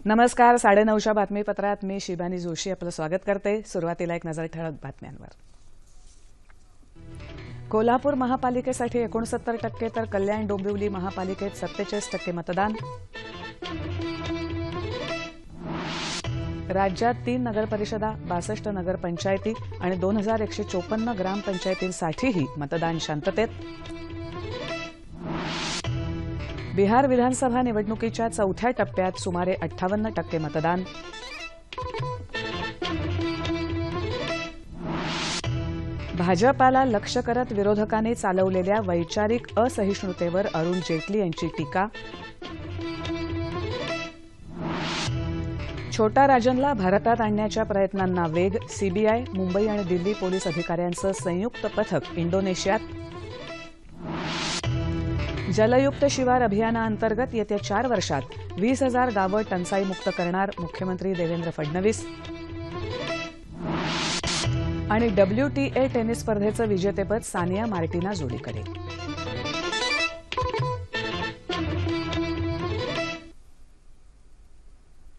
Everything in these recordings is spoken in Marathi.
नमस्कार. 9:30च्या बातमीपत्रात मी शिबानी जोशी आपलं स्वागत करते. सुरुवातीला एक नजर ठळक बातम्यांवर. कोल्हापूर महापालिकेसाठी 69% तर कल्याण डोंबिवली महापालिकेत 47% मतदान. राज्यात 3 नगरपरिषदा, 62 नगरपंचायती आणि 2154 ग्रामपंचायतींसाठीही मतदान शांततेत. बिहार विधानसभा निवडणुकीच्या चौथ्या टप्प्यात सुमारे 58% मतदान. भाजपाला लक्ष्य करत विरोधकांनी चालवलेल्या वैचारिक असहिष्णुतेवर अरुण जेटली यांची टीका. छोटा राजनला भारतात आणण्याच्या प्रयत्नांना वेग. सीबीआय, मुंबई आणि दिल्ली पोलीस अधिकाऱ्यांचं संयुक्त पथक इंडोनेशियात. जलयुक्त शिवार अभियानाअंतर्गत येत्या 4 वर्षात 20,000 गावं टंचाईमुक्त करणार मुख्यमंत्री देवेंद्र फडणवीस. आणि WTA टेनिस स्पर्धेचं विजेतेपद सानिया मार्टिना जोडीकडे.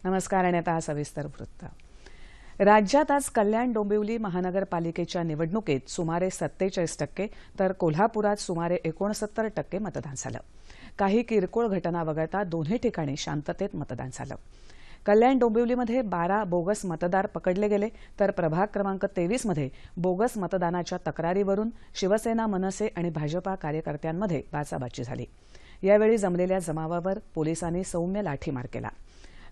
नमस्कार आणि आता सविस्तर वृत्त. राज्यात आज कल्याण डोंबिवली महानगरपालिकेच्या निवडणुकीत सुमारे 47% तर कोल्हापुरात सुमारे 69% मतदान झालं. काही किरकोळ घटना वगळता दोन्ही ठिकाणी शांततेत मतदान झालं. कल्याण डोंबिवलीमध्ये 12 बोगस मतदार पकडले गेले तर प्रभाग क्रमांक 23 मध्ये बोगस मतदानाच्या तक्रारीवरून शिवसेना, मनसे आणि भाजपा कार्यकर्त्यांमध्ये बाचाबाची झाली. यावेळी जमलेल्या जमावावर पोलिसांनी सौम्य लाठीमार केला.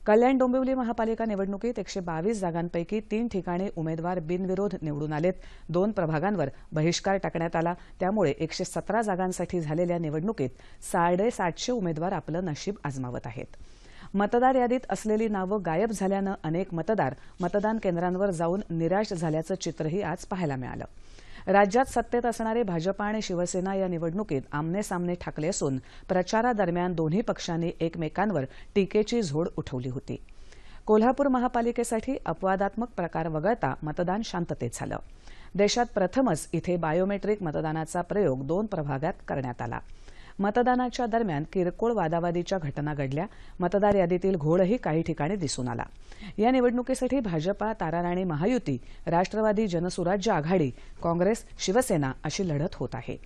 कल्याण डोंबिवली महापालिका निवडणुकीत 122 जागांपैकी 3 ठिकाणी उमेदवार बिनविरोध निवडून आलेत. 2 प्रभागांवर बहिष्कार टाकण्यात आला. त्यामुळे 117 जागांसाठी झालेल्या निवडणुकीत 750 उमेदवार आपलं नशीब आजमावत आहेत. मतदार यादीत असलेली नावं गायब झाल्यानं अनेक मतदार मतदान केंद्रांवर जाऊन निराश झाल्याचं चित्रही आज पाहायला मिळालं. राज्यात सत्तेत असणारे भाजपा आणि शिवसेना या निवडणुकीत आमनेसामने ठाकले असून प्रचारादरम्यान दोन्ही पक्षांनी एकमेकांवर टीकेची झोड उठवली होती. कोल्हापूर महापालिकेसाठी अपवादात्मक प्रकार वगळता मतदान शांततेत झालं. देशात प्रथमच इथे बायोमेट्रिक मतदानाचा प्रयोग 2 प्रभागात करण्यात आला. मतदानाच्या दरम्यान किरकोळ वादावादीच्या घटना घडल्या. मतदार यादीतील घोळही काही ठिकाणी दिसून आला. या निवडणुकीसाठी भाजपा, ताराराणी महायुती, राष्ट्रवादी जनसुराज्य आघाडी, काँग्रेस, शिवसेना अशी लढत होत आहे.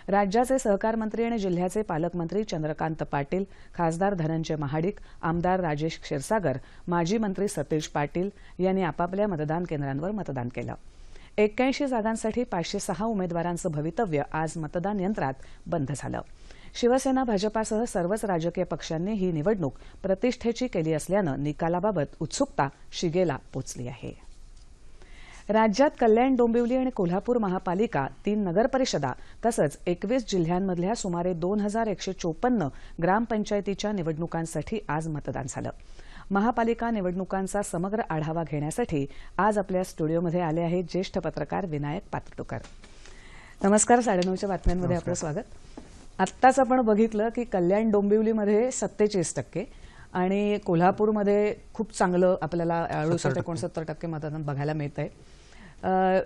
राज्याचे सहकार मंत्री आणि जिल्ह्याचे पालकमंत्री चंद्रकांत पाटील, खासदार धनंजय महाडिक, आमदार राजेश क्षीरसागर, माजी मंत्री सतीश पाटील यांनी आपापल्या मतदान केंद्रांवर मतदान केलं. 81 जागांसाठी 506 उमेदवारांचं भवितव्य आज मतदान यंत्रात बंद झालं. शिवसेना, भाजपासह सर्वच राजकीय पक्षांनी ही निवडणूक प्रतिष्ठेची केली असल्यानं निकालाबाबत उत्सुकता शिगेला पोचली आहे. राज्यात कल्याण डोंबिवली आणि कोल्हापूर महापालिका, 3 नगरपरिषदा तसंच 21 जिल्ह्यांमधल्या सुमारे 2154 ग्रामपंचायतीच्या निवडणुकांसाठी आज मतदान झालं. महापालिका निवडणुकांचा समग्र आढावा घेण्यासाठी आज आपल्या स्टुडिओमध्ये आले आहेत ज्येष्ठ पत्रकार विनायक पातुरकर. नमस्कार. 9:30च्या बातम्यांमध्ये आपलं स्वागत. आत्ताच आपण बघितलं की कल्याण डोंबिवलीमध्ये 47% आणि कोल्हापूरमध्ये खूप चांगलं आपल्याला 68-69% मतदान बघायला मिळत आहे.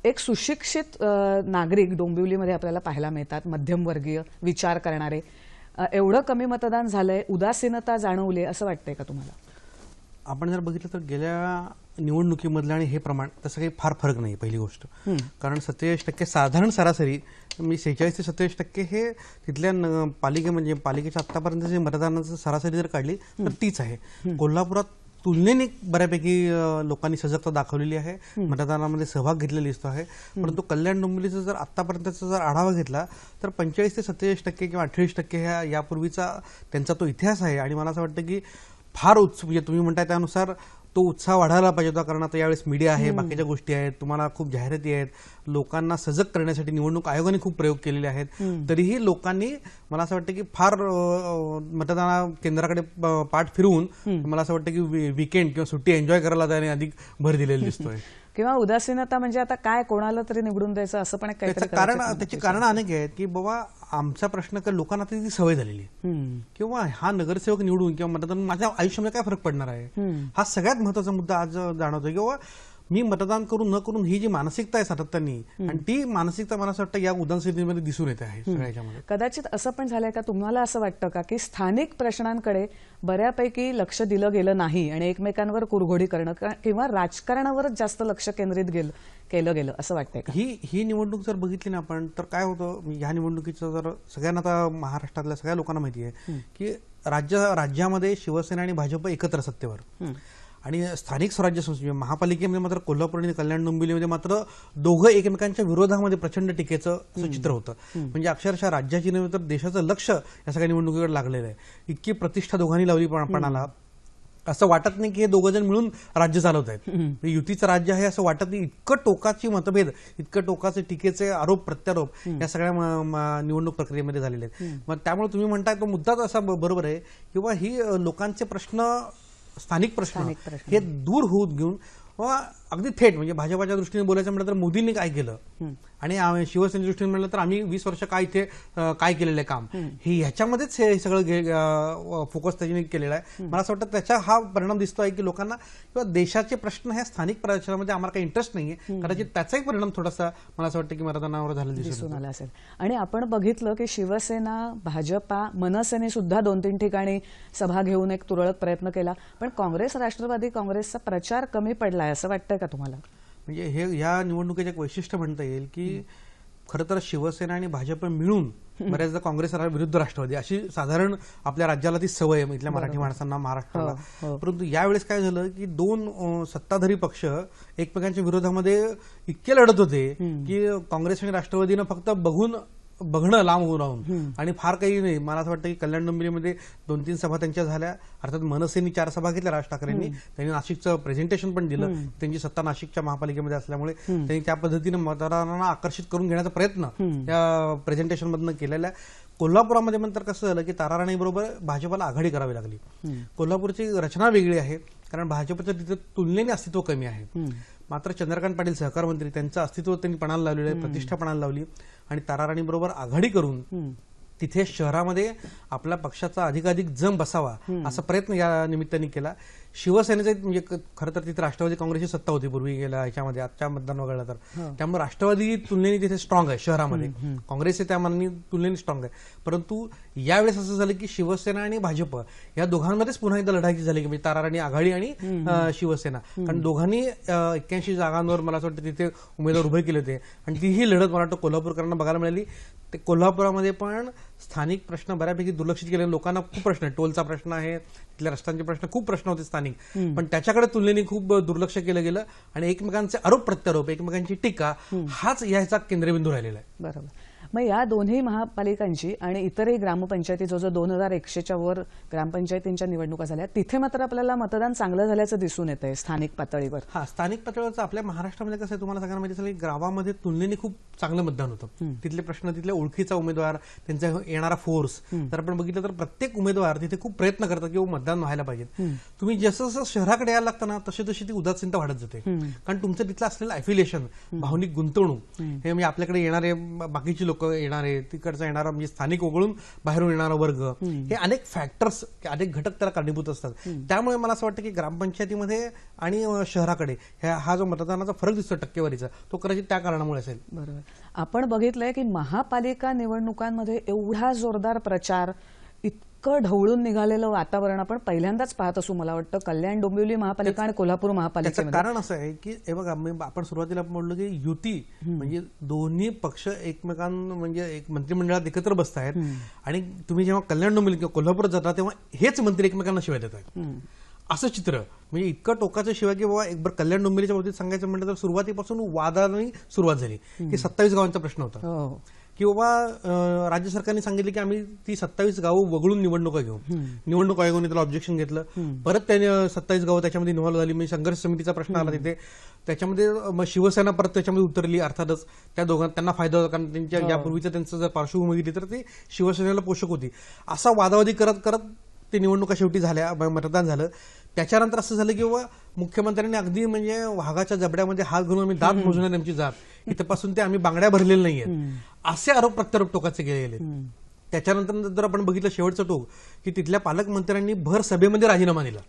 एक सुशिक्षित नागरिक डोंबिवलीमध्ये आपल्याला पाहायला मिळतात, मध्यमवर्गीय विचार करणारे. एवढं कमी मतदान झालंय, उदासीनता जाणवली असं वाटतंय का तुम्हाला? आपण जर बघितलं तर गेल्या निवडणुकीमधलं आणि हे प्रमाण तसं काही फार फरक नाही. पहिली गोष्ट, कारण 47% साधारण सरासरी 46 ते 47% हे तिथल्या पालिके म्हणजे पालिकेच्या आतापर्यंत जे मतदानाचं सरासरी जर काढली तर तीच आहे. कोल्हापुरात तुलनेने बऱ्यापैकी लोकांनी सजगता दाखवलेली आहे, मतदानामध्ये सहभाग घेतलेला दिसतो आहे. परंतु कल्याण डोंबिवलीचा जर आतापर्यंतचा जर आढावा घेतला तर 45 ते 47% किंवा 48% ह्या यापूर्वीचा त्यांचा तो इतिहास आहे. आणि मला असं वाटतं की फार उत्सुक, म्हणजे तुम्ही म्हणताय त्यानुसार तो उत्साह वाढायला पाहिजे होता. कारण आता यावेळेस मीडिया आहे, बाकीच्या गोष्टी आहेत, तुम्हाला खूप जाहिराती आहेत, लोकांना सजग करण्यासाठी निवडणूक आयोगाने खूप प्रयोग केलेले आहेत. तरीही लोकांनी मला असं वाटतं की फार मतदान केंद्राकडे पाठ फिरवून मला असं वाटतं की वीकेंड किंवा सुट्टी एन्जॉय करायला त्याने अधिक भर दिलेली दिसतोय. किंवा उदासीनता म्हणजे आता काय कोणाला तरी निवडून द्यायचं असं पण त्याची कारण अनेक आहेत की बाबा आमचा प्रश्न का लोकांना ती सवय झालेली किंवा हा नगरसेवक निवडून किंवा मतदान माझ्या आयुष्यामध्ये काय फरक पडणार आहे, हा सगळ्यात महत्वाचा मुद्दा आज जाणवतोय. किंवा मी मतदान करून न करून ही जी मानसिकता आहे सातत्याने, आणि ती मानसिकता मला असं वाटतं या विधानसभेमध्ये दिसून येते आहे सगळ्याच्यामध्ये. कदाचित असं पण झालंय का, तुम्हाला असं वाटतं का की स्थानिक प्रश्नांकडे बऱ्यापैकी लक्ष दिलं गेलं नाही आणि एकमेकांवर कुरघोडी करणं किंवा राजकारणावरच जास्त लक्ष केंद्रित केलं गेलं असं वाटतंय का? ही निवडणूक जर बघितली ना आपण, तर काय होतं, ह्या निवडणुकीचं जर सगळ्यांना आता महाराष्ट्रातल्या सगळ्या लोकांना माहिती आहे की राज्यामध्ये शिवसेना आणि भाजप एकत्र सत्तेवर, आणि स्थानिक स्वराज्य संस्था महापालिकेमध्ये मात्र कोल्हापूर आणि कल्याण डोंबिवलीमध्ये मात्र दोघं एकमेकांच्या विरोधामध्ये प्रचंड टीकेचं असं चित्र होतं. म्हणजे अक्षरशः राज्याची नव्हे तर देशाचं लक्ष या सगळ्या निवडणुकीकडे लागलेलं आहे. इतकी प्रतिष्ठा दोघांनी लावली पणाला, असं वाटत नाही की हे दोघं जण मिळून राज्य चालवत आहेत, युतीचं राज्य आहे असं वाटत नाही. इतकं टोकाची मतभेद, इतकं टोकाचे टीकेचे आरोप प्रत्यारोप या सगळ्या निवडणूक प्रक्रियेमध्ये झालेले आहेत. मग त्यामुळे तुम्ही म्हणताय तो मुद्दाच असा बरोबर आहे किंवा ही लोकांचे प्रश्न, स्थानिक प्रश्न हे दूर होऊन घेऊन अगदी थेट म्हणजे भाजपाच्या दृष्टीने बोलायचं म्हटलं तर मोदींनी काय केलं आणि शिवसेनेच्या दृष्टीने म्हटलं तर आम्ही 20 वर्ष काय इथे काय केलेलं आहे काम, हे ह्याच्यामध्येच हे सगळं फोकस त्याने केलेला आहे. मला असं वाटतं त्याचा हा परिणाम दिसतोय की लोकांना किंवा देशाचे प्रश्न ह्या स्थानिक प्रश्नामध्ये आम्हाला काही इंटरेस्ट नाहीये, कदाचित त्याचाही परिणाम थोडासा मला असं वाटतं की मतदानावर झालेला दिसून आला असेल. आणि आपण बघितलं की शिवसेना, भाजपा, मनसेने सुद्धा 2-3 ठिकाणी सभा घेऊन एक तुरळक प्रयत्न केला, पण काँग्रेस, राष्ट्रवादी काँग्रेसचा प्रचार कमी पडलाय असं वाटतंय का तुम्हाला? म्हणजे हे या निवडणुकीचे एक वैशिष्ट्य म्हणता येईल की खरं तर शिवसेना आणि भाजप मिळून बऱ्याचदा काँग्रेस विरुद्ध राष्ट्रवादी अशी साधारण आपल्या राज्याला ती सवय आहे इथल्या मराठी माणसांना, महाराष्ट्राला. परंतु यावेळेस काय झालं की दोन सत्ताधारी पक्ष एकमेकांच्या विरोधामध्ये इतके लढत होते की काँग्रेस आणि राष्ट्रवादीनं फक्त बघणं लांब होऊन राहून, आणि फार काही नाही. मला असं वाटतं की कल्याण डोंबिवलीमध्ये 2-3 सभा त्यांच्या झाल्या, अर्थात मनसेनी 4 सभा घेतल्या राज ठाकरेंनी, त्यांनी नाशिकचं प्रेझेंटेशन पण दिलं. त्यांची सत्ता नाशिकच्या महापालिकेमध्ये असल्यामुळे त्यांनी त्या पद्धतीने मतदारांना आकर्षित करून घेण्याचा प्रयत्न या प्रेझेंटेशन मधनं केलेला आहे. कोल्हापुरामध्ये नंतर कसं झालं की तारा राणीबरोबर भाजपला आघाडी करावी लागली. कोल्हापूरची रचना वेगळी आहे कारण भाजपचं तिथे तुलनेने अस्तित्व कमी आहे. मात्र चंद्रकांत पाटील सहकार मंत्री, त्यांचं अस्तित्व त्यांनी पणाला लावलेलं आहे, प्रतिष्ठा पणाला लावली, आणि तारा राणीबरोबर आघाडी करून तिथे शहरामध्ये आपल्या पक्षाचा अधिकाधिक जम बसावा असा प्रयत्न या निमित्ताने केला. शिवसेनेचे म्हणजे खरं तर तिथे राष्ट्रवादी काँग्रेसची सत्ता होती पूर्वी गेल्या ह्याच्यामध्ये, आजच्या मतदान वगळलं तर, त्यामुळे राष्ट्रवादी तुलनेने तिथे स्ट्रॉंग आहे शहरामध्ये, काँग्रेस त्या मानाने तुलनेने स्ट्रॉंग आहे. परंतु यावेळेस असं झालं की शिवसेना आणि भाजप या दोघांमध्येच पुन्हा एकदा लढाईची झाली की म्हणजे तारा राणी आघाडी आणि शिवसेना, कारण दोघांनी 81 जागांवर मला असं वाटतं तिथे उमेदवार उभे केले होते, आणि तीही लढत मला वाटतं कोल्हापूरकरांना बघायला मिळाली. ते कोल्हापुरामध्ये पण स्थानिक प्रश्न बऱ्यापैकी दुर्लक्षित केले, लोकांना खूप प्रश्न आहे, टोलचा प्रश्न आहे, तिथल्या रस्त्यांचे प्रश्न, खूप प्रश्न होते स्थानिक, पण त्याच्याकडे तुलनेने खूप दुर्लक्ष केलं गेलं, आणि एकमेकांचे आरोप प्रत्यारोप, एकमेकांची टीका हाच याचा केंद्रबिंदू राहिलेला आहे. बरोबर. मग या दोन्ही महापालिकांची आणि इतरही ग्रामपंचायती, जो 2100च्या वर ग्रामपंचायतींच्या निवडणुका झाल्या, तिथे मात्र आपल्याला मतदान चांगलं झाल्याचं दिसून येतंय स्थानिक पातळीवर. स्थानिक पातळीवरचं आपल्या महाराष्ट्रामध्ये कसं आहे तुम्हाला सगळ्यांना माहिती असेल, गावामध्ये तुलनेने खूप चांगलं मतदान होतं. तिथले प्रश्न, तिथल्या ओळखीचा उमेदवार, त्यांचा येणारा फोर्स, जर आपण बघितलं तर प्रत्येक उमेदवार तिथे खूप प्रयत्न करतात की मतदान व्हायला पाहिजे. तुम्ही जसं जसं शहराकडे यायला लागतं ना तशी तशी ती उदासीनता वाढत जाते, कारण तुमचं तिथलं असलेलं अफिलिएशन, भावनिक गुंतवणूक, हे म्हणजे आपल्याकडे येणारे बाकीची लोक येणारे, तिकडचा येणारा म्हणजे स्थानिक वगळून बाहेरून येणारा वर्ग, हे अनेक फॅक्टर्स, अनेक घटक त्याला कारणीभूत असतात. त्यामुळे मला असं वाटतं की ग्रामपंचायतीमध्ये आणि शहराकडे हा जो मतदानाचा फरक दिसतो टक्केवारीचा, तो कदाचित त्या कारणामुळे असेल. बरोबर. आपण बघितलंय की महापालिका निवडणुकांमध्ये एवढा जोरदार प्रचार, इतकं ढवळून निघालेलं वातावरण आपण पहिल्यांदाच पाहत असू मला वाटतं कल्याण डोंबिवली महापालिका आणि कोल्हापूर महापालिकेमध्ये. कारण असं आहे की हे बघा, आपण सुरुवातीला म्हणलो की युती म्हणजे दोन्ही पक्ष एकमेकांना म्हणजे एक मंत्रिमंडळात एकत्र बसतायत, आणि तुम्ही जेव्हा कल्याण डोंबिवली किंवा कोल्हापूर जाता तेव्हा हेच मंत्री एकमेकांना शिवाय देत आहेत, असं चित्र. म्हणजे इतकं टोकाचं शिवाय की बाबा एकबर कल्याण डोंबिवलीच्या बाबतीत सांगायचं म्हटलं तर सुरुवातीपासून वादाने सुरुवात झाली की 27 गावांचा प्रश्न होता की बाबा राज्य सरकारने सांगितलं की आम्ही ती 27 गावं वगळून निवडणुका घेऊ. निवडणूक आयोगाने त्याला ऑब्जेक्शन घेतलं, परत त्याने 27 गावं त्याच्यामध्ये इन्व्हॉल्व्ह झाली. म्हणजे संघर्ष समितीचा प्रश्न आला तिथे, त्याच्यामध्ये मग शिवसेना परत त्याच्यामध्ये उतरली. अर्थातच त्या त्यांना फायदा होता, कारण त्यांच्या यापूर्वीचं त्यांचं जर पार्श्वभूमी घेतली तर ती शिवसेनेला पोषक होती. असा वादावादी करत करत ते निवडणुका शेवटी झाल्या, मतदान झालं. त्याच्यानंतर असं झालं की बाबा मुख्यमंत्र्यांनी अगदी म्हणजे वाघाच्या जबड्यामध्ये हात घालून आम्ही दात मोजून त्यांची जात, इथपासून ते आम्ही बांगड्या भरलेल्या नाहीयेत, असे आरोप प्रत्यारोप टोकाचे गेले. त्याच्यानंतर जर आपण बघितलं शेवटचं टोक की तिथल्या पालकमंत्र्यांनी भर सभेमध्ये राजीनामा दिला.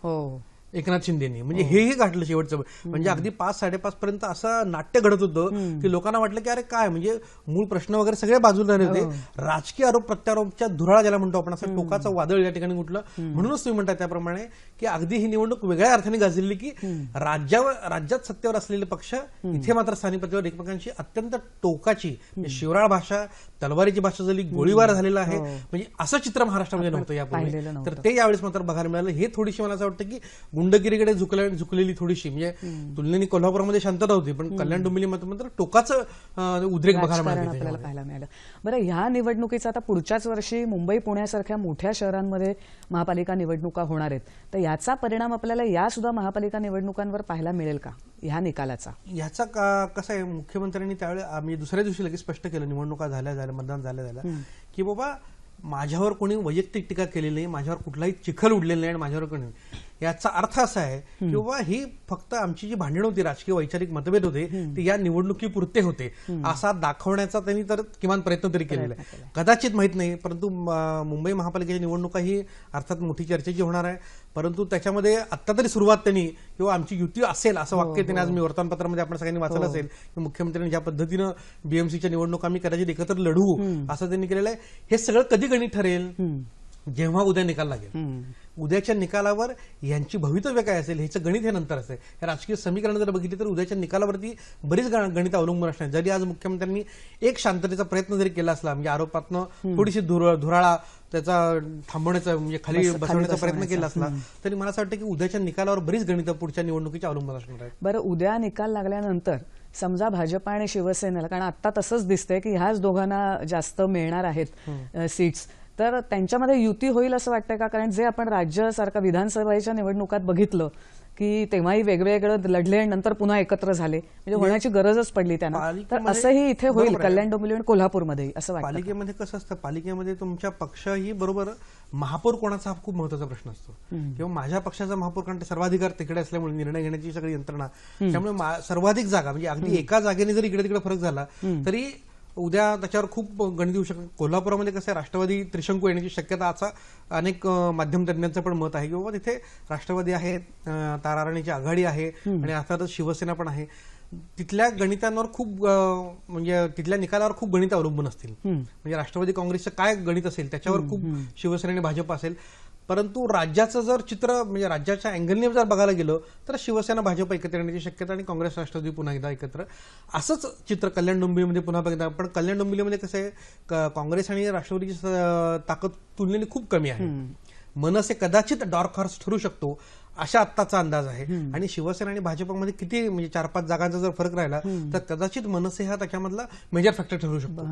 एकनाथ शिंदेनी, म्हणजे हेही गाठलं शेवटचं. म्हणजे अगदी 5-5:30 पर्यंत असं नाट्य घडत होतं की लोकांना वाटलं की अरे काय, म्हणजे मूळ प्रश्न वगैरे सगळे बाजूला राहिले होते. राजकीय आरोप प्रत्यारोपच्या धुराळा ज्याला म्हणतो आपण, असं टोकाचं वादळ या ठिकाणी उठलं. म्हणूनच तुम्ही म्हणता त्याप्रमाणे की अगदी ही निवडणूक वेगळ्या अर्थाने गाजलेली की राज्यात सत्तेवर असलेले पक्ष इथे मात्र स्थानिक पातळीवर एकमेकांची अत्यंत टोकाची शिवराळ भाषा, तलवारीची भाषा झाली, गोळीबार झालेला आहे. म्हणजे असं चित्र महाराष्ट्रामध्ये नव्हतं यापूर्वी, तर ते यावेळेस मात्र बघायला मिळालं. हे थोडीशी मला असं वाटतं की गुंडगिरीकडे झुकलेली थोडीशी, म्हणजे तुलनेने कोल्हापूरमध्ये शांतता होती, पण कल्याण डोंबिवली मात्र टोकाचं उद्रेक बघायला आपल्याला पाहायला मिळालं. बरं, ह्या निवडणुकीचा आता पुढच्याच वर्षी मुंबई पुण्यासारख्या मोठ्या शहरांमध्ये महापालिका निवडणुका होणार आहेत, तर याचा परिणाम आपल्याला या सुद्धा महापालिका निवडणुकांवर पाहायला मिळेल का ह्या निकालाचा? याचा कसं आहे, मुख्यमंत्र्यांनी त्यावेळी आम्ही दुसऱ्या दिवशी लगेच स्पष्ट केलं, निवडणुका झाल्या मतदान झाल्या की बाबा माझ्यावर कोणी वैयक्तिक टीका केलेली नाही, माझ्यावर कुठलाही चिखल उडलेला नाही आणि माझ्यावर कोणी. याचा अर्थ असा आहे की बाबा ही फक्त आमची जी भांडणं होती, राजकीय वैचारिक मतभेद होते, ते या निवडणुकीपुरते होते असा दाखवण्याचा त्यांनी तर किमान प्रयत्न तरी केलेला आहे. कदाचित माहित नाही, परंतु मुंबई महापालिकेची निवडणुका ही अर्थात मोठी चर्चेची होणार आहे, परंतु त्याच्यामध्ये आता तरी सुरुवात त्यांनी किंवा आमची युती असेल असं वाक्य त्यांनी आज मी वर्तमानपत्रामध्ये आपण सगळ्यांनी वाचलं असेल की मुख्यमंत्र्यांनी ज्या पद्धतीनं बीएमसीच्या निवडणुका आम्ही कदाचित एकत्र लढवू असं त्यांनी केलेलं आहे. हे सगळं कधी गणित ठरेल, जेव्हा उद्या निकाल लागेल. उद्याच्या निकालावर यांची भवितव्य काय असेल ह्याचं गणित हे नंतर असेल. हे राजकीय समीकरण जर बघितली तर उद्याच्या निकालावरती बरीच गणित अवलंबून असणार. जरी आज मुख्यमंत्र्यांनी एक शांततेचा प्रयत्न जरी केला असला, म्हणजे आरोपातनं थोडीशी धुराळा त्याचा थांबवण्याचा, म्हणजे खाली बसवण्याचा प्रयत्न केला असला, तरी मला असं वाटतं की उद्याच्या निकालावर बरीच गणित पुढच्या निवडणुकीच्या अवलंबून असणार आहेत. बरं, उद्या निकाल लागल्यानंतर समजा भाजप आणि शिवसेनेला, कारण आता तसंच दिसतंय की ह्याच दोघांना जास्त मिळणार आहेत सीट्स, तर त्यांच्यामध्ये युती होईल असं वाटतंय का? कारण जे आपण राज्यासारखा विधानसभेच्या निवडणुकात बघितलं की तेव्हाही वेगवेगळं लढले आणि नंतर पुन्हा एकत्र झाले, म्हणजे होण्याची गरजच पडली त्यांना, तर असंही इथे होईल कल्याण डोंबिवली आणि कोल्हापूरमध्ये असं वाटतं? पालिकेमध्ये कसं असतं, पालिकेमध्ये तुमच्या पक्षही बरोबर महापौर कोणाचा हा खूप महत्वाचा प्रश्न असतो, किंवा माझ्या पक्षाचा महापौर, कारण ते सर्वाधिकार तिकडे असल्यामुळे निर्णय घेण्याची सगळी यंत्रणा, त्यामुळे सर्वाधिक जागा, म्हणजे अगदी एका जागेने जरी इकडे तिकडे फरक झाला तरी उद्या त्याच्यावर खूप गणित येऊ शकतो. कोल्हापुरामध्ये कसं आहे, राष्ट्रवादी त्रिशंकू येण्याची शक्यता असा अनेक माध्यम तज्ञांचं पण मत आहे की बाबा तिथे राष्ट्रवादी आहे, ताराराणीची आघाडी आहे आणि अर्थातच शिवसेना पण आहे. तिथल्या गणितांवर खूप म्हणजे तिथल्या निकालावर खूप गणित अवलंबून असतील. म्हणजे राष्ट्रवादी काँग्रेसचं काय गणित असेल त्याच्यावर खूप शिवसेना आणि भाजप असेल. परंतु राज्याचं जर चित्र, म्हणजे राज्याच्या अँगलने जर बघायला गेलं तर शिवसेना भाजप एकत्र येण्याची शक्यता आणि काँग्रेस राष्ट्रवादी पुन्हा एकदा एकत्र, असंच चित्र कल्याण डोंबिवलीमध्ये पुन्हा बघितलं. पण कल्याण डोंबिवलीमध्ये कसं आहे, काँग्रेस आणि राष्ट्रवादीची ताकद तुलनेने खूप कमी आहे. मनसे कदाचित डार्क हॉर्स ठरू शकतो अशा आत्ताचा अंदाज आहे. आणि शिवसेना आणि भाजपमध्ये किती, म्हणजे 4-5 जागांचा जर फरक राहिला तर कदाचित मनसे हा त्याच्यामधला मेजर फॅक्टर ठरू शकतो.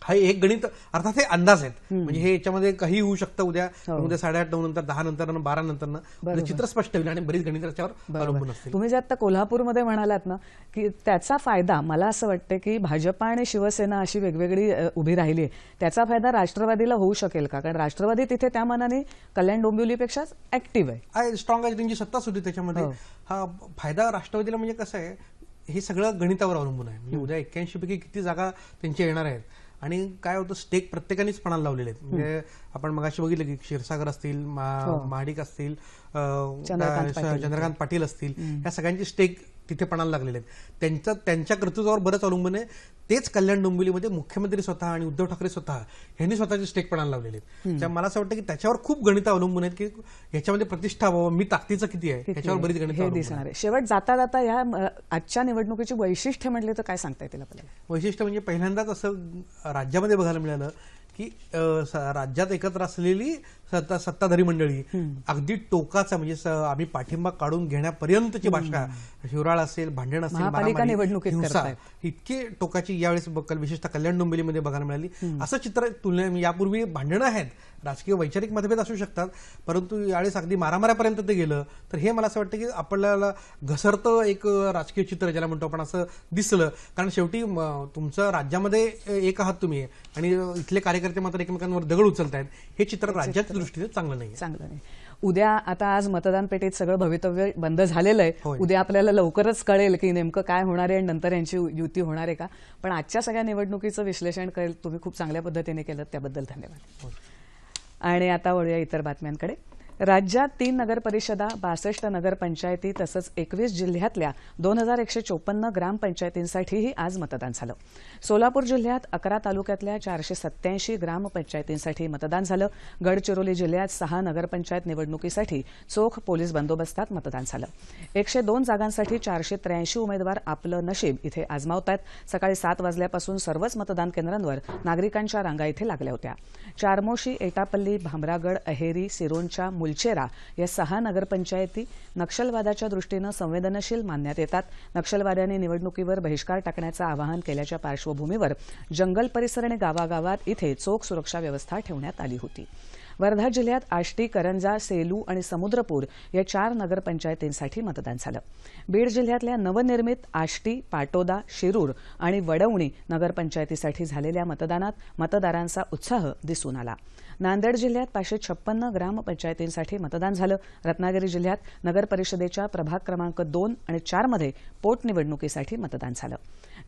हा एक गणित, अर्थात हे अंदाज आहेत, म्हणजे हे याच्यामध्ये काही होऊ शकतं. उद्या 8:30-9 नंतर, 10 नंतर, 12 नंतर चित्र स्पष्ट होईल आणि बरीच गणित त्याच्यावर अवलंबून असतील. तुम्ही जे आता कोल्हापूरमध्ये म्हणालात ना की त्याचा फायदा, मला असं वाटतं की भाजप आणि शिवसेना अशी वेगवेगळी उभी राहिली आहे, त्याचा फायदा राष्ट्रवादीला होऊ शकेल का? कारण राष्ट्रवादी तिथे त्या मानाने कल्याण डोंबिवलीपेक्षा ऍक्टिव्ह आहे, स्ट्रॉंग आहे, त्यांची सत्ता सुद्धा त्याच्यामध्ये. हा फायदा राष्ट्रवादीला, म्हणजे कसं आहे, हे सगळं गणितावर अवलंबून आहे. म्हणजे उद्या 81 पैकी किती जागा त्यांच्या येणार आहेत आणि काय होतं, स्टेक प्रत्येकानेच पणाला लावलेले आहेत. म्हणजे आपण मगाशी बघितलं की क्षीरसागर असतील, महाडिक असतील, चंद्रकांत पाटील असतील, या सगळ्यांची स्टेक तिथे पणाला लागलेले आहेत. त्यांच्या कर्तृत्वावर बरंच अवलंबून आहे. तेच कल्याण डोंबिवलीमध्ये मुख्यमंत्री स्वतः आणि उद्धव ठाकरे स्वतः यांनी स्वतःचे स्टेक पणाला लावलेले आहेत. मला असं वाटतं की त्याच्यावर खूप गणित अवलंबून आहेत की याच्यामध्ये प्रतिष्ठा, मी ताकदीचं किती आहे याच्यावर बरीच गणित दिसणार आहे. शेवट जाता जाता या आजच्या निवडणुकीची वैशिष्ट्य म्हटले तर काय सांगता येतील आपल्याला? वैशिष्ट्य म्हणजे पहिल्यांदाच असं राज्यामध्ये बघायला मिळालं की राज्यात एकत्र असलेली सत्ताधारी मंडळी अगदी टोकाचा, म्हणजे आम्ही पाठिंबा काढून घेण्यापर्यंतची भाषा, शिवराळ असेल, भांडण असेल, हिंसा, इतकी टोकाची यावेळेस विशेषतः कल्याण डोंबिवलीमध्ये बघायला मिळाली. असं चित्र तुलनेने, यापूर्वी भांडणं आहेत, राजकीय वैचारिक मतभेद असू शकतात, परंतु यावेळेस अगदी मारामाऱ्यापर्यंत ते गेलं. तर हे मला असं वाटतं की आपल्याला घसरतं एक राजकीय चित्र ज्याला म्हणतो आपण असं दिसलं. कारण शेवटी तुमचं राज्यामध्ये एक आहात तुम्ही आणि इथले कार्यकर्ते मात्र एकमेकांवर दगड उचलतायत. हे चित्र राज्याच्या दृष्टीने चांगलं नाही. उद्या आता आज मतदान पेटीत सगळं भवितव्य बंद झालेलं आहे. उद्या आपल्याला लवकरच कळेल की नेमकं काय होणार आहे आणि नंतर यांची युती होणार आहे का. पण आजच्या सगळ्या निवडणुकीचं विश्लेषण करेल तुम्ही खूप चांगल्या पद्धतीने केलं, त्याबद्दल धन्यवाद. आणि आता वळूया इतर बातम्यांकडे. राज्यात 3 नगरपरिषदा 62 नगरपंचायती तसंच 21 जिल्ह्यातल्या 2154 ग्रामपंचायतींसाठीही आज मतदान झालं. सोलापूर जिल्ह्यात 11 तालुक्यातल्या 487 ग्रामपंचायतींसाठी मतदान झालं. गडचिरोली जिल्ह्यात 6 नगरपंचायत निवडणुकीसाठी चोख पोलीस बंदोबस्तात मतदान झालं. 102 जागांसाठी 483 उमेदवार आपलं नशीब इथे आजमावतायत. सकाळी 7 वाजल्यापासून सर्वच मतदान केंद्रांवर नागरिकांच्या रांगा इथे लागल्या होत्या. चारमोशी, एटापल्ली, भामरागड, अहेरी, सिरोंचा, मुलचेरा या 6 नगरपंचायती नक्षलवादाच्या दृष्टीनं संवेदनशील मानण्यात येतात. नक्षलवाद्यांनी निवडणुकीवर बहिष्कार टाकण्याचं आवाहन केल्याच्या पार्श्वभूमीवर जंगल परिसर आणि गावागावात इथे चोख सुरक्षा व्यवस्था ठेवण्यात आली होती. वर्धा जिल्ह्यात आष्टी, करंजा, सेलू आणि समुद्रपूर या 4 नगरपंचायतींसाठी मतदान झालं. बीड जिल्ह्यातल्या नवनिर्मित आष्टी, पाटोदा, शिरूर आणि वडवणी नगरपंचायतीसाठी झालेल्या मतदानात मतदारांचा उत्साह दिसून आला. नांदेड जिल्ह्यात 556 ग्रामपंचायतींसाठी मतदान झालं. रत्नागिरी जिल्ह्यात नगरपरिषदेच्या प्रभाग क्रमांक 2 आणि 4 मध्ये पोटनिवडणुकीसाठी मतदान झालं.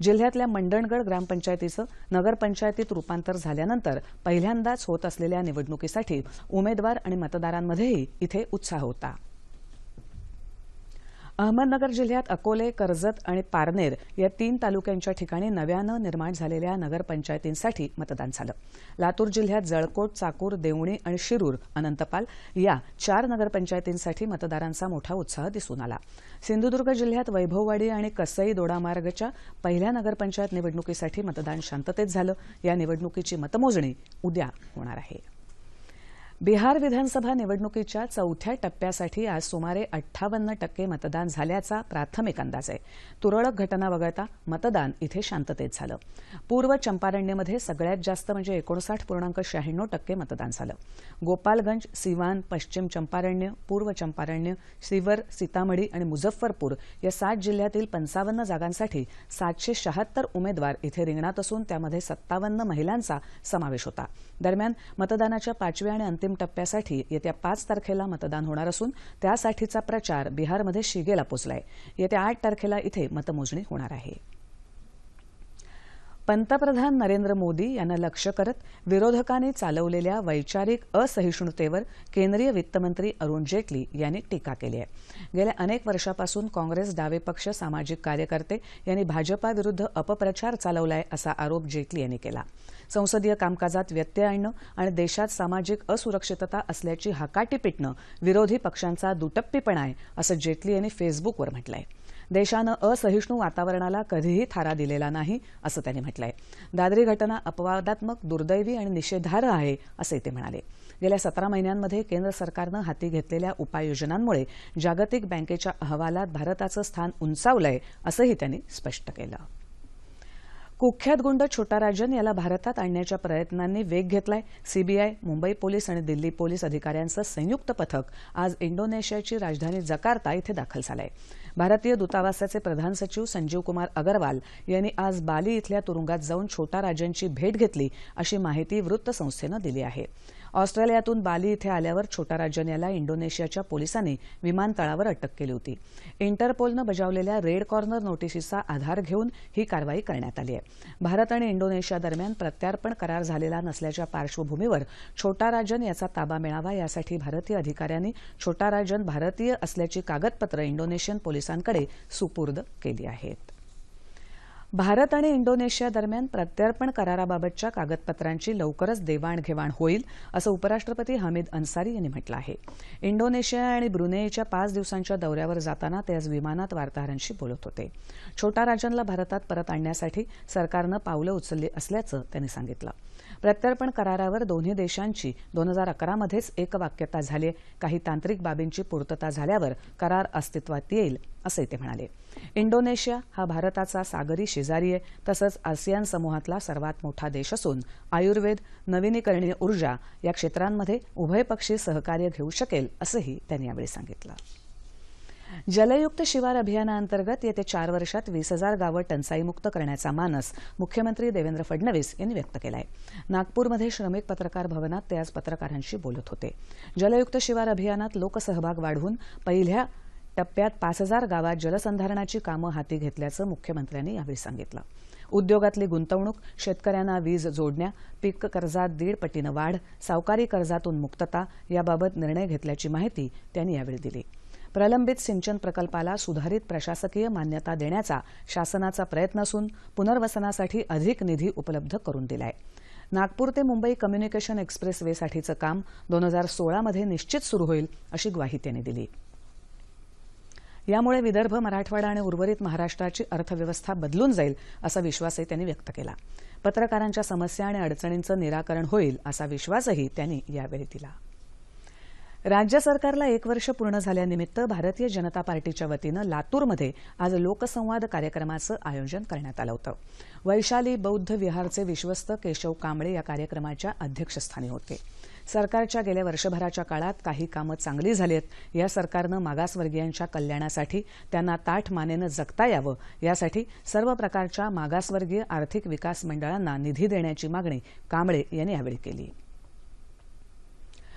जिल्ह्यातल्या मंडणगड ग्रामपंचायतीचं नगरपंचायतीत रूपांतर झाल्यानंतर पहिल्यांदाच होत असलेल्या निवडणुकीसाठी उमेदवार आणि मतदारांमध्येही इथे उत्साह होता. अहमदनगर जिल्ह्यात अकोले, कर्जत आणि पारनेर या 3 तालुक्यांच्या ठिकाणी नव्यानं निर्माण झालेल्या नगरपंचायतींसाठी मतदान झालं. लातूर जिल्ह्यात जळकोट, चाकूर, देवणी आणि शिरूर, अनंतपाल या 4 नगरपंचायतींसाठी मतदारांचा मोठा उत्साह दिसून आला. सिंधुदुर्ग जिल्ह्यात वैभववाडी आणि कसई दोडामार्गच्या पहिल्या नगरपंचायत निवडणुकीसाठी मतदान शांततेत झालं. या निवडणुकीची मतमोजणी उद्या होणार आहे. बिहार विधानसभा निवडणुकीच्या 4थ्या टप्प्यासाठी आज सुमारे 58% मतदान झाल्याचा प्राथमिक अंदाज आहे. तुरळक घटना वगळता मतदान इथे शांततेत झालं. पूर्व चंपारण्यमध्ये सगळ्यात जास्त म्हणजे 59.96% मतदान झालं. गोपालगंज, सिवान, पश्चिम चंपारण्य, पूर्व चंपारण्य, शिवर, सीतामढी आणि मुझफ्फरपूर या 7 जिल्ह्यातील 55 जागांसाठी 776 उमेदवार इथे रिंगणात असून त्यामध्ये 57 महिलांचा समावेश होता. दरम्यान मतदानाच्या 5व्या आणि अंतिम टप्प्यासाठी येत्या 5 तारखेला मतदान होणार असून त्यासाठीचा प्रचार बिहारमध्ये शिगेला पोचलाय. येत्या 8 तारखेला इथे मतमोजणी होणार आहे. पंतप्रधान नरेंद्र मोदी यांना लक्ष्य करत विरोधकांनी चालवलेल्या वैचारिक असहिष्णुतेवर केंद्रीय वित्तमंत्री अरुण जेटली यांनी टीका केली आहे. गेल्या अनेक वर्षापासून काँग्रेस, डावे पक्ष, सामाजिक कार्यकर्ते यांनी भाजपाविरुद्ध अपप्रचार चालवलाय असा आरोप जेटली यांनी केला. संसदीय कामकाजात व्यत्यय आणणं आणि देशात सामाजिक असुरक्षितता असल्याची हकाटी पिटणं विरोधी पक्षांचा दुटप्पीपणा आहे असं जेटली यांनी फेसबुकवर म्हटलंय. देशानं असहिष्णू वातावरणाला कधीही थारा दिलेला नाही असं त्यांनी म्हटलंय. दादरी घटना अपवादात्मक, दुर्दैवी आणि निषेधार्ह आहे असंही ते म्हणाले. गेल्या 17 महिन्यांमध्ये केंद्र सरकारनं हाती घेतलेल्या उपाययोजनांमुळे जागतिक बँकेच्या अहवालात भारताचं स्थान उंचावलंय असंही त्यांनी स्पष्ट केलं. कुख्यात गुंड छोटा राजन याला भारतात आणण्याच्या प्रयत्नांनी वेग घेतलाय. सीबीआय, मुंबई पोलीस आणि दिल्ली पोलीस अधिकाऱ्यांचं संयुक्त पथक आज इंडोनेशियाची राजधानी जकार्ता इथे दाखल झालंय. भारतीय दूतावासाचे प्रधान सचिव संजीव कुमार अगरवाल यांनी आज बाली इथल्या तुरुंगात जाऊन छोटा राजनची भेट घेतली अशी माहिती वृत्तसंस्थेनं दिली आहे. ऑस्ट्रेलियातून बाली इथे आल्यावर छोटा राजन याला इंडोनेशियाच्या पोलिसांनी विमानतळावर अटक केली होती. इंटरपोलनं बजावलेल्या रेड कॉर्नर नोटिसीचा आधार घेऊन ही कारवाई करण्यात आली आहे. भारत आणि इंडोनेशिया दरम्यान प्रत्यार्पण करार झालेला नसल्याच्या पार्श्वभूमीवर छोटा राजन याचा ताबा मिळावा यासाठी भारतीय अधिकाऱ्यांनी छोटा राजन भारतीय असल्याची कागदपत्रं इंडोनेशियन पोलिसांकडे सुपूर्द केली आहेत. भारत आणि इंडोनेशिया दरम्यान प्रत्यार्पण कराराबाबतच्या कागदपत्रांची लवकरच देवाणघेवाण होईल असं उपराष्ट्रपती हमीद अन्सारी यांनी म्हटलं आहे. इंडोनेशिया आणि ब्रुनेईच्या 5 दिवसांच्या दौऱ्यावर जाताना ते आज विमानात वार्ताहरांशी बोलत होते. छोटा राजनला भारतात परत आणण्यासाठी सरकारनं पावलं उचलली असल्याचं त्यांनी सांगितलं. प्रत्यार्पण करारावर दोन्ही देशांची 2011 मध्येच एकवाक्यता झाली. काही तांत्रिक बाबींची पूर्तता झाल्यावर करार अस्तित्वात येईल असंही ते म्हणाले. इंडोनेशिया हा भारताचा सागरी शेजारी आहे. तसंच आसियान समूहातला सर्वात मोठा देश असून आयुर्वेद, नवीनीकरणीय ऊर्जा या क्षेत्रांमध्ये उभयपक्षी सहकार्य घेऊ शकेल असंही त्यांनी यावेळी सांगितलं. जलयुक्त शिवार अभियानाअंतर्गत येत्या 4 वर्षात 20,000 गावं टंचाईमुक्त करण्याचा मानस मुख्यमंत्री देवेंद्र फडणवीस यांनी व्यक्त केला आहे. नागपूरमध्ये श्रमिक पत्रकार भवनात ते आज पत्रकारांशी बोलत होते. जलयुक्त शिवार अभियानात लोकसहभाग वाढवून पहिल्या टप्प्यात 5,000 गावात जलसंधारणाची कामं हाती घेतल्याचं मुख्यमंत्र्यांनी यावेळी सांगितलं. उद्योगातली गुंतवणूक, शेतकऱ्यांना वीज जोडण्या, पीक कर्जात 1.5 पटीनं वाढ, सावकारी कर्जातून मुक्तता याबाबत निर्णय घेतल्याची माहिती त्यांनी यावेळी दिली. प्रलंबित सिंचन प्रकल्पाला सुधारित प्रशासकीय मान्यता देण्याचा शासनाचा प्रयत्न असून पुनर्वसनासाठी अधिक निधी उपलब्ध करून दिलाय. नागपूर ते मुंबई कम्युनिकेशन एक्सप्रेसवेसाठीचं काम 2016 मध्ये निश्चित सुरू होईल अशी ग्वाही त्यांनी दिली. यामुळे विदर्भ, मराठवाडा आणि उर्वरित महाराष्ट्राची अर्थव्यवस्था बदलून जाईल असा विश्वासही त्यांनी व्यक्त केला. पत्रकारांच्या समस्या आणि अडचणींचं निराकरण होईल असा विश्वासही त्यांनी यावेळी दिला. राज्य सरकारला 1 वर्ष पूर्ण झाल्यानिमित्त भारतीय जनता पार्टीच्या वतीनं लातूरमध्ये आज लोकसंवाद कार्यक्रमाचं आयोजन करण्यात आलं होतं. वैशाली बौद्ध विहारचे विश्वस्त केशव कांबळे या कार्यक्रमाच्या अध्यक्षस्थानी होते. सरकारच्या गेल्या वर्षभराच्या काळात काही कामं चांगली झाली आहेत. या सरकारनं मागासवर्गीयांच्या कल्याणासाठी त्यांना ताठ मानेनं जगता यावं यासाठी सर्व प्रकारच्या मागासवर्गीय आर्थिक विकास मंडळांना निधी देण्याची मागणी कांबळे यांनी यावेळी केली.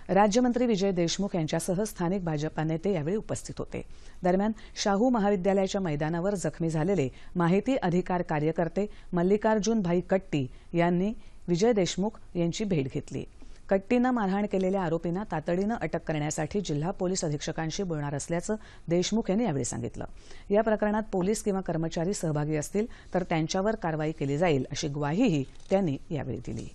राज्यमंत्री विजय देशमुख यांच्यासह स्थानिक भाजपा नेते यावेळी उपस्थित होते. दरम्यान शाहू महाविद्यालयाच्या मैदानावर जखमी झालेले माहिती अधिकार कार्यकर्ते मल्लिकार्जुन भाई कट्टी यांनी विजय देशमुख यांची भेट घेतली. कट्टीनं मारहाण केलेल्या आरोपींना तातडीनं अटक करण्यासाठी जिल्हा पोलीस अधीक्षकांशी बोलणार असल्याचं देशमुख यांनी यावेळी सांगितलं. या प्रकरणात पोलीस किंवा कर्मचारी सहभागी असतील तर त्यांच्यावर कारवाई केली जाईल अशी ग्वाहीही त्यांनी यावेळी दिली.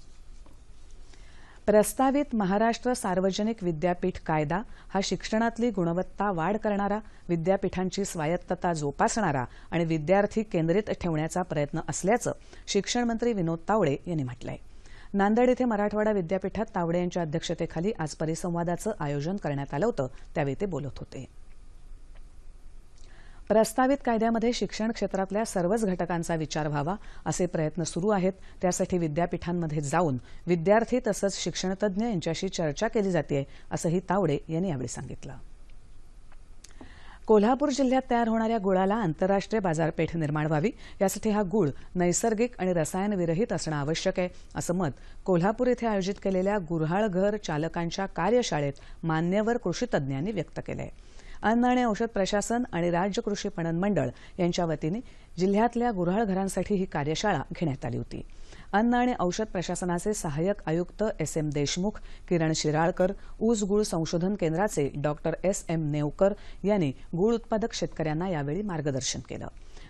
प्रस्तावित महाराष्ट्र सार्वजनिक विद्यापीठ कायदा हा शिक्षणातली गुणवत्ता वाढ करणारा, विद्यापीठांची स्वायत्तता जोपासणारा आणि विद्यार्थी केंद्रित ठेवण्याचा प्रयत्न असल्याचं शिक्षण मंत्री विनोद तावडे यांनी म्हटलंय. नांदेड इथे मराठवाडा विद्यापीठात तावडे यांच्या अध्यक्षतेखाली आज परिसंवादाचं आयोजन करण्यात आलं होतं. त्यावेळी ते बोलत होते. प्रस्तावित कायद्यामध्ये शिक्षण क्षेत्रातल्या सर्वच घटकांचा विचार व्हावा असे प्रयत्न सुरू आहेत. त्यासाठी विद्यापीठांमध्ये जाऊन विद्यार्थी तसंच शिक्षणतज्ज्ञ यांच्याशी चर्चा केली जाते असंही तावडे यांनी यावेळी सांगितलं. कोल्हापूर जिल्ह्यात तयार होणाऱ्या गुळाला आंतरराष्ट्रीय बाजारपेठ निर्माण व्हावी यासाठी हा गुळ नैसर्गिक आणि रसायनविरहित असणं आवश्यक आहे असं मत कोल्हापूर इथे आयोजित केलेल्या गुऱ्हाळघर चालकांच्या कार्यशाळेत मान्यवर कृषीतज्ज्ञांनी व्यक्त केलं आहे. अन्न आणि औषध प्रशासन आणि राज्य कृषी पणन मंडळ यांच्या वतीने जिल्ह्यातल्या गुऱ्हाळघरांसाठी ही कार्यशाळा घेण्यात आली होती. अन्न आणि औषध प्रशासनाचे सहाय्यक आयुक्त SM देशमुख, किरण शिराळकर, ऊस गुळ संशोधन केंद्राचे डॉक्टर SM नेवकर यांनी गुळ उत्पादक शेतकऱ्यांना यावेळी मार्गदर्शन केलं.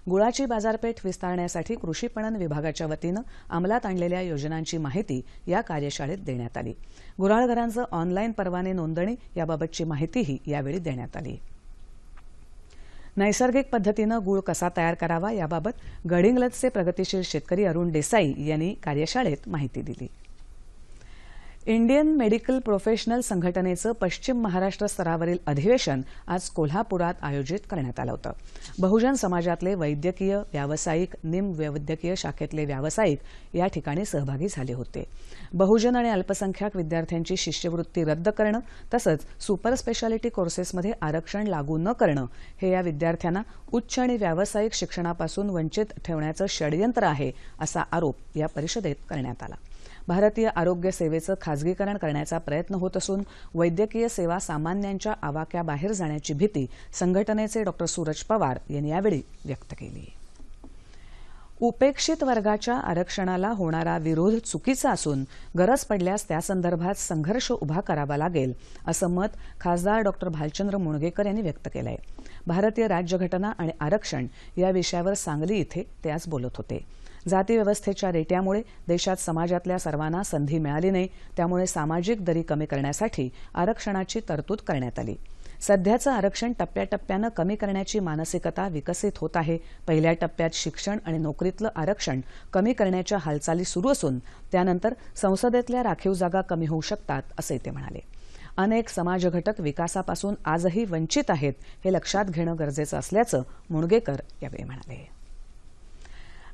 गुळाची बाजारपेठ विस्तारण्यासाठी कृषी पणन विभागाच्या वतीनं अंमलात आणलेल्या योजनांची माहिती या कार्यशाळेत देण्यात आली. गुऱ्हाळघरांचं ऑनलाईन परवाने नोंदणी याबाबतची माहितीही यावेळी देण्यात आली. नैसर्गिक पद्धतीनं गुळ कसा तयार करावा याबाबत गडिंग्लजचे प्रगतिशील शेतकरी अरुण देसाई यांनी कार्यशाळेत माहिती दिली. इंडियन मेडिकल प्रोफेशनल संघटनेचं पश्चिम महाराष्ट्र स्तरावरील अधिवेशन आज कोल्हापुरात आयोजित करण्यात आलं होतं. बहुजन समाजातले वैद्यकीय, व्यावसायिक, निमवैद्यकीय शाखेतले व्यावसायिक या ठिकाणी सहभागी झाले होते. बहुजन आणि अल्पसंख्याक विद्यार्थ्यांची शिष्यवृत्ती रद्द करणं तसंच सुपर स्पेशालिटी कोर्सेसमध्ये आरक्षण लागू न करणं हे या विद्यार्थ्यांना उच्च आणि व्यावसायिक शिक्षणापासून वंचित ठेवण्याचं षडयंत्र आहे असा आरोप या परिषदेत करण्यात आला. भारतीय आरोग्य सेवेचं खाजगीकरण करण्याचा प्रयत्न होत असून वैद्यकीय सेवा सामान्यांच्या आवाक्याबाहेर जाण्याची भीती संघटनेचे डॉ. सूरज पवार यांनी यावेळी व्यक्त केली. उपेक्षित वर्गाच्या आरक्षणाला होणारा विरोध चुकीचा असून गरज पडल्यास त्यासंदर्भात संघर्ष उभा करावा लागेल असं मत खासदार डॉ. भालचंद्र मुणगेकर यांनी व्यक्त केलं आहे. भारतीय राज्यघटना आणि आरक्षण या विषयावर सांगली इथे ते आज बोलत होते. जातीव्यवस्थेच्या रेट्यामुळे देशात समाजातल्या सर्वांना संधी मिळाली नाही. त्यामुळे सामाजिक दरी कमी करण्यासाठी आरक्षणाची तरतूद करण्यात आली. सध्याचं आरक्षण टप्प्याटप्प्यानं कमी करण्याची मानसिकता विकसित होत आहे. पहिल्या टप्प्यात शिक्षण आणि नोकरीतलं आरक्षण कमी करण्याच्या हालचाली सुरू असून त्यानंतर संसदेतल्या राखीव जागा कमी होऊ शकतात असंही ते म्हणाले. अनेक समाज घटक विकासापासून आजही वंचित आहेत हे लक्षात घेणं गरजेचं असल्याचं मुणगेकर यावेळी म्हणाले.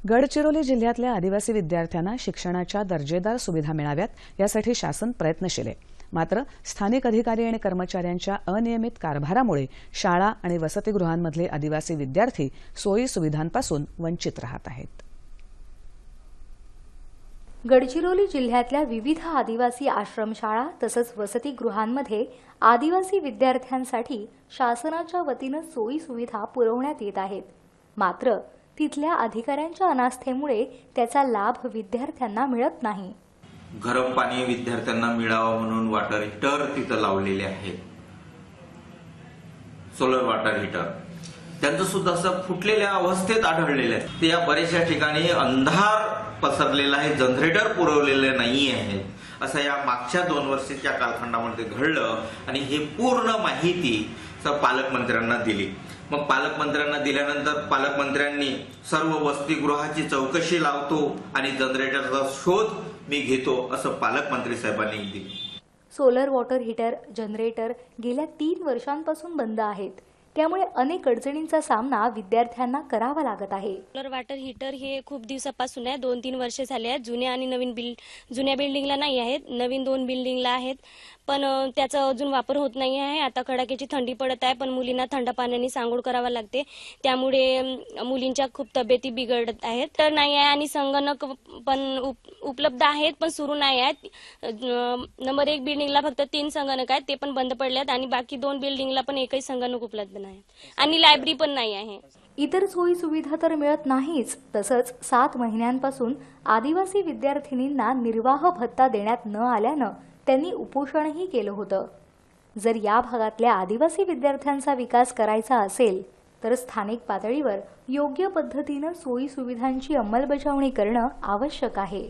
गडचिरोली जिल्ह्यातल्या आदिवासी विद्यार्थ्यांना शिक्षणाच्या दर्जेदार सुविधा मिळाव्यात यासाठी शासन प्रयत्नशील आहे. मात्र स्थानिक अधिकारी आणि कर्मचाऱ्यांच्या अनियमित कारभारामुळे शाळा आणि वसतिगृहांमधले आदिवासी विद्यार्थी सोयी सुविधांपासून वंचित राहत आहेत. गडचिरोली जिल्ह्यातल्या विविध आदिवासी आश्रमशाळा तसंच वसतिगृहांमध्ये आदिवासी विद्यार्थ्यांसाठी शासनाच्या वतीनं सोयी सुविधा पुरवण्यात येत आहेत. मात्र तिथल्या अधिकाऱ्यांच्या अनास्थेमुळे त्याचा लाभ विद्यार्थ्यांना मिळत नाही. गरम पाणी विद्यार्थ्यांना मिळावं म्हणून वॉटर हीटर तिथं लावलेले आहेत. सोलर वॉटर हीटर त्यांचं सुद्धा असं फुटलेल्या अवस्थेत आढळलेले आहेत. ते या बऱ्याचशा ठिकाणी अंधार पसरलेला आहे, जनरेटर पुरवलेले नाही आहेत असं या मागच्या 2 वर्षाच्या कालखंडामध्ये घडलं आणि हे पूर्ण माहिती पालकमंत्र्यांना दिली. मग पालकमंत्र्यांना दिल्यानंतर पालकमंत्र्यांनी सर्व वसतिगृहाची चौकशी लावतो आणि जनरेटरचा शोध मी घेतो असं पालकमंत्री साहेबांनी दिली. सोलर वॉटर हीटर, जनरेटर गेल्या 3 वर्षांपासून बंद आहेत. त्यामुळे अनेक अडचणींचा सामना विद्यार्थ्यांना करावा लागत आहे. सोलर वॉटर हीटर हे खूप दिवसापासून आहे, 2-3 वर्ष झाले आहेत. जुन्या आणि नवीन जुन्या बिल्डिंगला नाही आहेत, नवीन 2 बिल्डिंगला आहेत, पण त्याचा अजून वापर होत नाही आहे. आता कडाक्याची थंडी पडत आहे, पण मुलींना थंड पाण्याने सांगोळ करावा लागते, त्यामुळे मुलींच्या खूप तब्येती बिघडत आहेत. तर नाही आहे आणि संगणक पण उपलब्ध आहेत, पण सुरू नाही आहेत. नंबर 1 बिल्डिंगला फक्त 3 संगणक आहेत, ते पण बंद पडले आहेत आणि बाकी 2 बिल्डिंगला पण एकही संगणक उपलब्ध नाही आणि लायब्ररी पण नाही आहे. इतर सोयी सुविधा तर मिळत नाहीच. तसंच 7 महिन्यांपासून आदिवासी विद्यार्थिनींना निर्वाह भत्ता देण्यात न आल्यानं त्यांनी उपोषणही केलं होतं. जर या भागातल्या आदिवासी विद्यार्थ्यांचा विकास करायचा असेल तर स्थानिक पातळीवर योग्य पद्धतीनं सोयी सुविधांची अंमलबजावणी करणं आवश्यक आहे.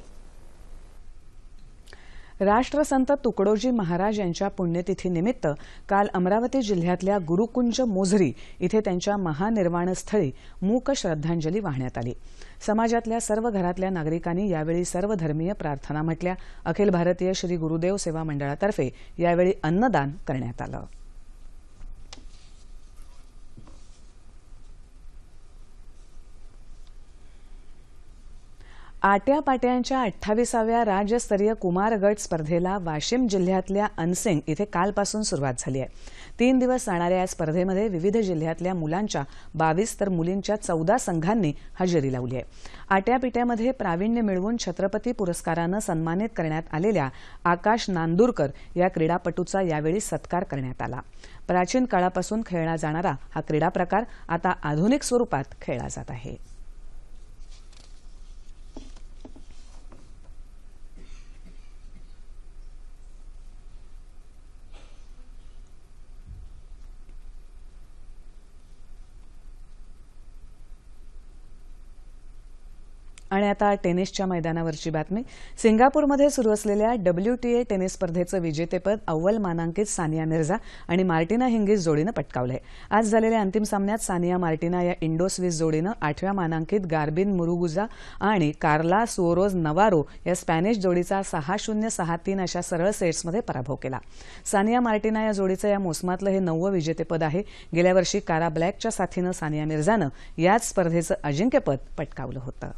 राष्ट्रसंत तुकडोजी महाराज यांच्या पुण्यतिथीनिमित्त काल अमरावती जिल्ह्यातल्या गुरुकुंज मोझरी इथे त्यांच्या महानिर्वाणस्थळी मूक श्रद्धांजली वाहण्यात आली. समाजातल्या सर्व घरातल्या नागरिकांनी यावेळी सर्वधर्मीय प्रार्थना म्हटल्या. अखिल भारतीय श्री गुरुदेव सेवा मंडळातर्फे यावेळी अन्नदान करण्यात आलं. आट्यापाट्यांच्या 28व्या राज्यस्तरीय कुमार गट स्पर्धेला वाशिम जिल्ह्यातल्या अनसिंग इथे कालपासून सुरुवात झाली आहे. 3 दिवस चालणाऱ्या या स्पर्धेमध्ये विविध जिल्ह्यातल्या मुलांच्या 22 तर मुलींच्या 14 संघांनी हजेरी लावली आहे. आट्यापिट्यामध्ये प्रावीण्य मिळवून छत्रपती पुरस्कारानं सन्मानित करण्यात आलेल्या आकाश नांदुरकर या क्रीडापटूचा यावेळी सत्कार करण्यात आला. प्राचीन काळापासून खेळला जाणारा हा क्रीडा प्रकार आता आधुनिक स्वरूपात खेळला जात आहे. आणि आता टेनिसच्या मैदानावरची बातमी. सिंगापूरमध्ये सुरू असलेल्या WTA टेनिस स्पर्धेचं विजेतेपद अव्वल मानांकित सानिया मिर्झा आणि मार्टिना हिंगीस जोडीनं पटकावलंय. आज झालेल्या अंतिम सामन्यात सानिया मार्टिना या इंडो स्विस जोडीनं 8व्या मानांकित गार्बिन मुरुगुजा आणि कार्ला सुओरोज नवारो या स्पॅनिश जोडीचा 6-0, 6-3 अशा सरळ सेट्समध्ये पराभव केला. सानिया मार्टिना या जोडीचं या मोसमातलं हे 9वं विजेतेपद आहे. गेल्या वर्षी कारा ब्लॅकच्या साथीनं सानिया मिर्झानं याच स्पर्धेचं अजिंक्यपद पटकावलं होतं.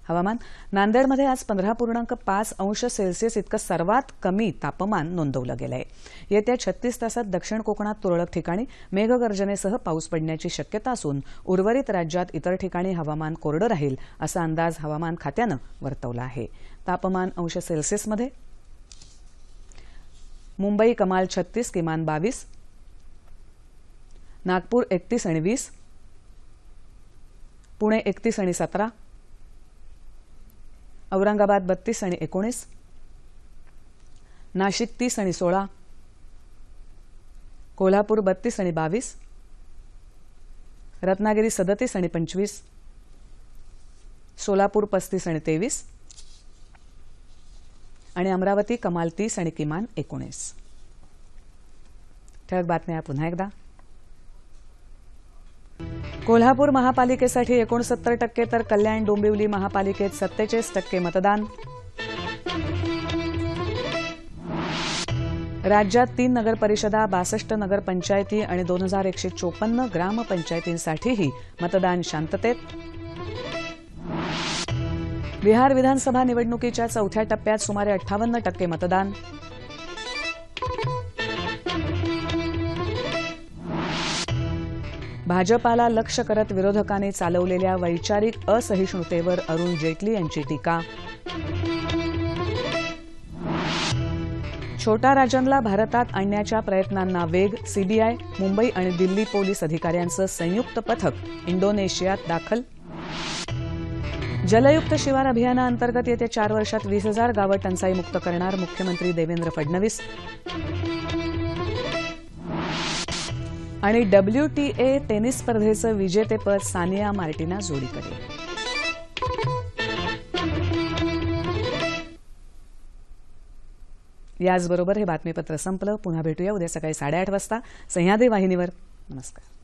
हवामान. नांदेडमध्ये आज 15.5 अंश सेल्सिअस इतकं सर्वात कमी तापमान नोंदवलं गेलंय. येत्या 36 तासात दक्षिण कोकणात तुरळक ठिकाणी मेघगर्जनेसह पाऊस पडण्याची शक्यता असून उर्वरित राज्यात इतर ठिकाणी हवामान कोरडं राहील असा अंदाज हवामान खात्यानं वर्तवला आहे. तापमान अंश सेल्सिअसमध्ये मुंबई कमाल 36, किमान 22, नागपूर 31 आणि 20, पुणे 31 आणि 17, औरंगाबाद 32 आणि 19, नाशिक 30 आणि 16, कोल्हापूर 32 आणि 22, रत्नागिरी 37 आणि 25, सोलापूर 35 आणि 23 आणि अमरावती कमाल 30 आणि किमान 19. ठळक बातम्या पुन्हा एकदा. कोल्हापूर महापालिकेसाठी 69% तर कल्याण डोंबिवली महापालिकेत 47% मतदान. राज्यात 3 नगरपरिषदा, 62 नगरपंचायती आणि 2154 ग्रामपंचायतींसाठीही मतदान शांततेत. बिहार विधानसभा निवडणुकीच्या 4थ्या टप्प्यात सुमारे 58% मतदान. भाजपाला लक्ष्य करत विरोधकांनी चालवलेल्या वैचारिक असहिष्णुतेवर अरुण जेटली यांची टीका. छोटा राजनला भारतात आणण्याच्या प्रयत्नांना वेग. सीबीआय, मुंबई आणि दिल्ली पोलीस अधिकाऱ्यांचं संयुक्त पथक इंडोनेशियात दाखल. जलयुक्त शिवार अभियानाअंतर्गत येत्या 4 वर्षात 20,000 गावं टंचाईमुक्त करणार मुख्यमंत्री देवेंद्र फडणवीस. आणि WTA टेनिस स्पर्धेचं विजेतेपद सानिया मार्टिना जोडीकडे. याचबरोबर हे बातमीपत्र संपलं. पुन्हा भेटूया उद्या सकाळी 8:30 वाजता सह्याद्री वाहिनीवर. नमस्कार.